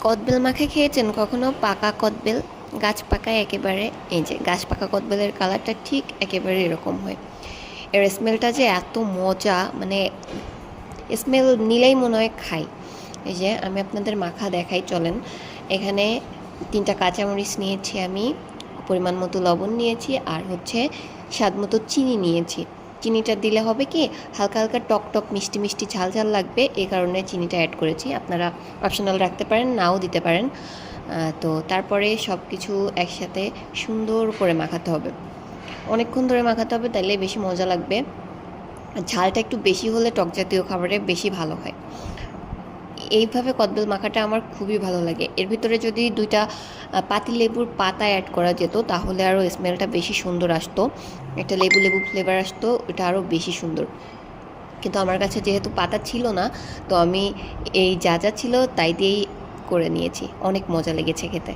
কদবেল মাখা খেয়েছেন কখনো? পাকা কদবেল, গাছ পাকায় একেবারে। এই যে গাছ পাকা কদবেলের কালারটা ঠিক একেবারে এরকম হয়। এর স্মেলটা যে এত মজা, মানে স্মেল নিলেই মনে হয় খাই। এই যে আমি আপনাদের মাখা দেখাই, চলেন। এখানে 3টা কাঁচামরিচ নিয়েছি আমি, পরিমাণ মতো লবণ নিয়েছি, আর হচ্ছে স্বাদ মতো চিনি নিয়েছি। চিনিটা দিলে হবে কি, হালকা হালকা টক টক মিষ্টি মিষ্টি ঝাল ঝাল লাগবে, এই কারণে চিনিটা অ্যাড করেছি। আপনারা অপশনাল রাখতে পারেন, নাও দিতে পারেন। তো তারপরে সব কিছু একসাথে সুন্দর করে মাখাতে হবে, অনেকক্ষণ ধরে মাখাতে হবে, তাইলে বেশি মজা লাগবে। ঝালটা একটু বেশি হলে টক জাতীয় খাবারে বেশি ভালো হয়। এইভাবে কদবেল মাখাটা আমার খুবই ভালো লাগে। এর ভিতরে যদি 2টা পাতিলেবুর পাতা অ্যাড করা যেত তাহলে আরও স্মেলটা বেশি সুন্দর আসতো, একটা লেবু লেবু ফ্লেভার আসতো, এটা আরও বেশি সুন্দর। কিন্তু আমার কাছে যেহেতু পাতা ছিল না, তো আমি এই যা যা ছিল তাই দিয়েই করে নিয়েছি। অনেক মজা লেগেছে খেতে।